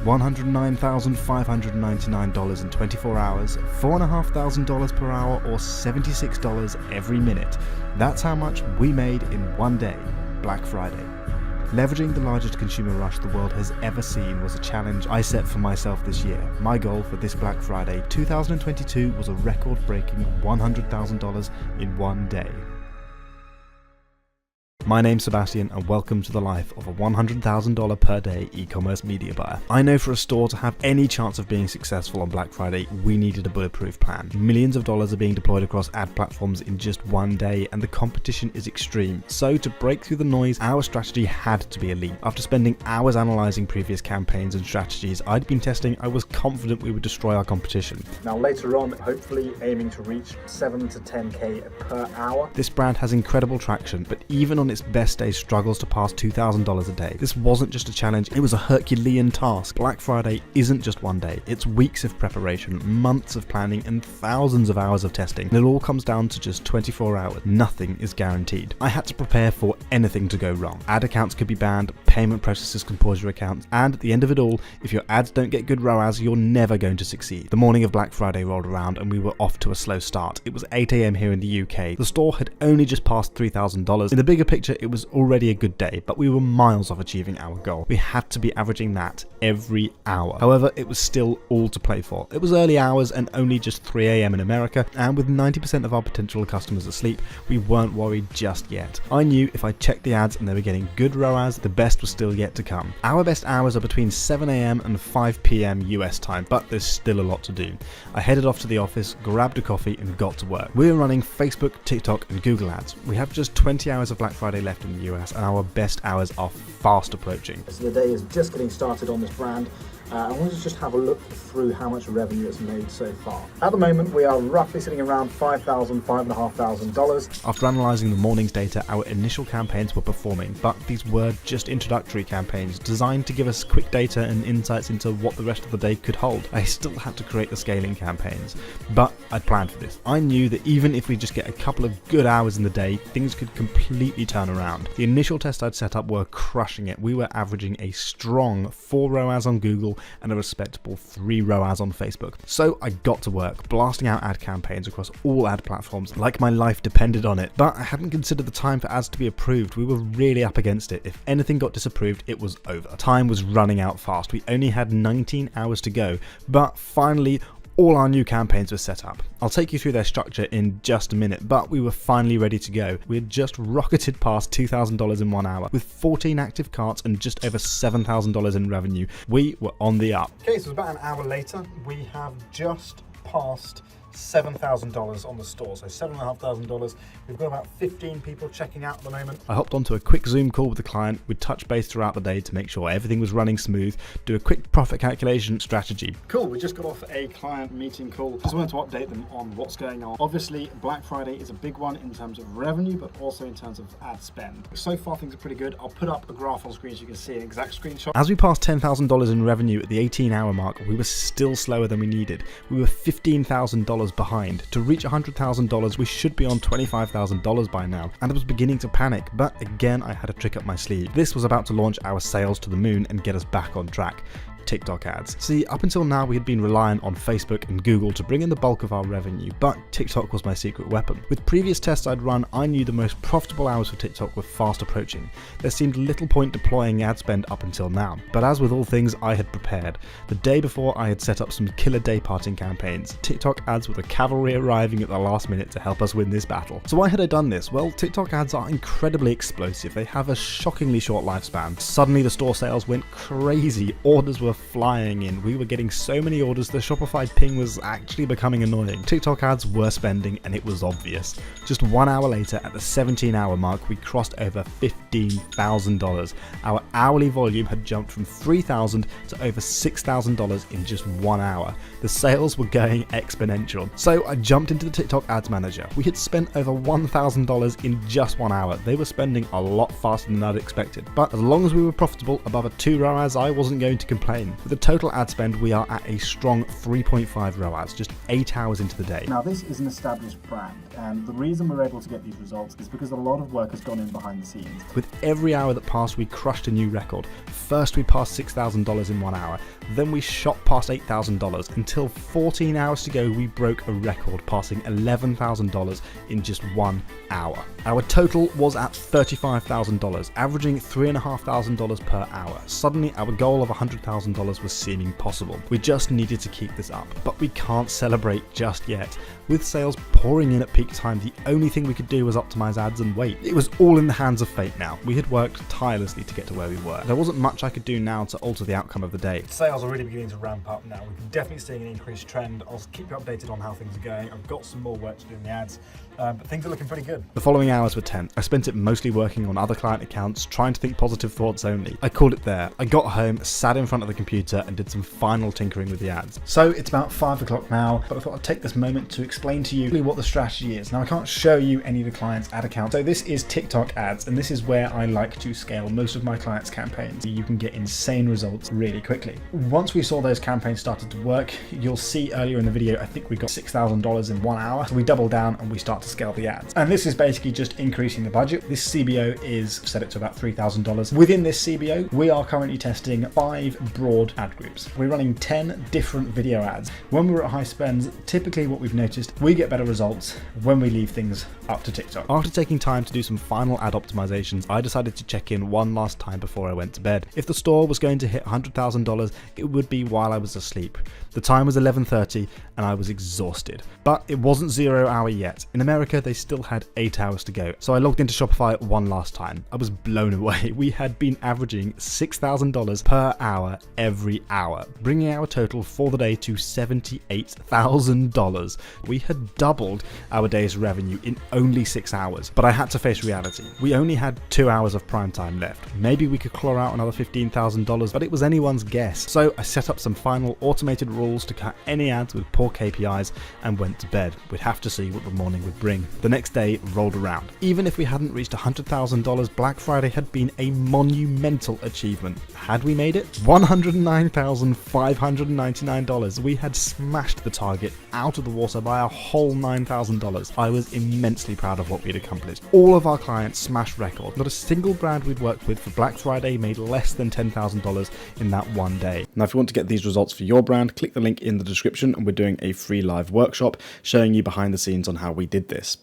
$109,599 in 24 hours, $4,500 per hour, or $76 every minute. That's how much we made in one day, Black Friday. Leveraging the largest consumer rush the world has ever seen was a challenge I set for myself this year. My goal for this Black Friday 2022 was a record-breaking $100,000 in one day. My name's Sebastian and welcome to the life of a $100,000 per day e-commerce media buyer. I know for a store to have any chance of being successful on Black Friday, we needed a bulletproof plan. Millions of dollars are being deployed across ad platforms in just one day and the competition is extreme. So to break through the noise, our strategy had to be elite. After spending hours analysing previous campaigns and strategies I'd been testing, I was confident we would destroy our competition. Now later on, hopefully aiming to reach 7 to 10k per hour. This brand has incredible traction, but even on its best day struggles to pass $2,000 a day. This wasn't just a challenge, it was a Herculean task. Black Friday isn't just one day, it's weeks of preparation, months of planning, and thousands of hours of testing. And it all comes down to just 24 hours. Nothing is guaranteed. I had to prepare for anything to go wrong. Ad accounts could be banned, payment processors can pause your accounts, and at the end of it all, if your ads don't get good ROAS, you're never going to succeed. The morning of Black Friday rolled around and we were off to a slow start. It was 8 AM here in the UK. The store had only just passed $3,000. In the bigger picture, it was already a good day, but we were miles off achieving our goal. We had to be averaging that every hour. However, it was still all to play for. It was early hours and only just 3 AM in America, and with 90% of our potential customers asleep, we weren't worried just yet. I knew if I checked the ads and they were getting good ROAS, the best was still yet to come. Our best hours are between 7 AM and 5 PM US time, but there's still a lot to do. I headed off to the office, grabbed a coffee, and got to work. We were running Facebook, TikTok, and Google ads. We have just 20 hours of Black Friday left in the US, and our best hours are fast approaching. So the day is just getting started on this brand. I wanted to just have a look through how much revenue it's made so far. At the moment, we are roughly sitting around $5,000, $5,500. After analysing the morning's data, our initial campaigns were performing, but these were just introductory campaigns designed to give us quick data and insights into what the rest of the day could hold. I still had to create the scaling campaigns, but I'd planned for this. I knew that even if we just get a couple of good hours in the day, things could completely turn around. The initial tests I'd set up were crushing it. We were averaging a strong 4 ROAS on Google and a respectable 3 ROAS on Facebook. So I got to work, blasting out ad campaigns across all ad platforms like my life depended on it. But I hadn't considered the time for ads to be approved. We were really up against it. If anything got disapproved, it was over. Time was running out fast. We only had 19 hours to go, but finally, all our new campaigns were set up. I'll take you through their structure in just a minute, but we were finally ready to go. We had just rocketed past $2,000 in 1 hour. With 14 active carts and just over $7,000 in revenue, we were on the up. Okay, so about an hour later, we have just passed $7,000 on the store, so $7,500. We've got about 15 people checking out at the moment. I hopped onto a quick Zoom call with the client. We'd touch base throughout the day to make sure everything was running smooth, do a quick profit calculation strategy. Cool, we just got off a client meeting call. Just wanted to update them on what's going on. Obviously, Black Friday is a big one in terms of revenue, but also in terms of ad spend. So far, things are pretty good. I'll put up a graph on screen so you can see an exact screenshot. As we passed $10,000 in revenue at the 18-hour mark, we were still slower than we needed. We were $15,000 behind. To reach $100,000, we should be on $25,000 by now, and I was beginning to panic, but again, I had a trick up my sleeve. This was about to launch our sales to the moon and get us back on track. TikTok ads. See, up until now we had been reliant on Facebook and Google to bring in the bulk of our revenue, but TikTok was my secret weapon. With previous tests I'd run, I knew the most profitable hours for TikTok were fast approaching. There seemed little point deploying ad spend up until now, but as with all things, I had prepared. The day before, I had set up some killer day parting campaigns. TikTok ads were the cavalry arriving at the last minute to help us win this battle. So why had I done this? Well, TikTok ads are incredibly explosive. They have a shockingly short lifespan. Suddenly the store sales went crazy. Orders were flying in. We were getting so many orders, the Shopify ping was actually becoming annoying. TikTok ads were spending and it was obvious. Just 1 hour later, at the 17-hour mark, we crossed over $15,000. Our hourly volume had jumped from $3,000 to over $6,000 in just 1 hour. The sales were going exponential. So I jumped into the TikTok ads manager. We had spent over $1,000 in just 1 hour. They were spending a lot faster than I'd expected, but as long as we were profitable above a 2 ROAS, I wasn't going to complain. in. With the total ad spend, we are at a strong 3.5 ROAS, just 8 hours into the day. Now, this is an established brand, and the reason we're able to get these results is because a lot of work has gone in behind the scenes. With every hour that passed, we crushed a new record. First, we passed $6,000 in 1 hour. Then we shot past $8,000. Until 14 hours to go, we broke a record, passing $11,000 in just 1 hour. Our total was at $35,000, averaging $3,500 per hour. Suddenly, our goal of $100,000 was seeming possible. We just needed to keep this up, but we can't celebrate just yet. With sales pouring in at peak time, the only thing we could do was optimize ads and wait. It was all in the hands of fate now. We had worked tirelessly to get to where we were. There wasn't much I could do now to alter the outcome of the day. Sales are really beginning to ramp up now. We're definitely seeing an increased trend. I'll keep you updated on how things are going. I've got some more work to do in the ads, but things are looking pretty good. The following hours were tense. I spent it mostly working on other client accounts, trying to think positive thoughts only. I called it there. I got home, sat in front of the computer, and did some final tinkering with the ads. So it's about 5 o'clock now, but I thought I'd take this moment to explain to you what the strategy is. Now, I can't show you any of the clients' ad accounts. So this is TikTok ads, and this is where I like to scale most of my clients' campaigns. You can get insane results really quickly. Once we saw those campaigns started to work, you'll see earlier in the video, I think we got $6,000 in 1 hour. So we double down and we start to scale the ads. And this is basically just increasing the budget. This CBO is set it to about $3,000. Within this CBO, we are currently testing 5 broad ad groups. We're running 10 different video ads. When we're at high spends, typically what we've noticed, we get better results when we leave things up to TikTok. After taking time to do some final ad optimizations, I decided to check in one last time before I went to bed. If the store was going to hit $100,000, it would be while I was asleep. The time was 11:30 and I was exhausted. But it wasn't 0 hour yet. In America, they still had 8 hours to go. So I logged into Shopify one last time. I was blown away. We had been averaging $6,000 per hour every hour, bringing our total for the day to $78,000. We had doubled our day's revenue in only 6 hours. But I had to face reality. We only had 2 hours of prime time left. Maybe we could claw out another $15,000, but it was anyone's guess. So I set up some final automated rules to cut any ads with poor KPIs and went to bed. We'd have to see what the morning would bring. The next day rolled around. Even if we hadn't reached $100,000, Black Friday had been a monumental achievement. Had we made it? $109,599. We had smashed the target out of the water by a whole $9,000. I was immensely proud of what we'd accomplished. All of our clients smashed records. Not a single brand we'd worked with for Black Friday made less than $10,000 in that one day. Now, if you want to get these results for your brand, click the link in the description and we're doing a free live workshop showing you behind the scenes on how we did this.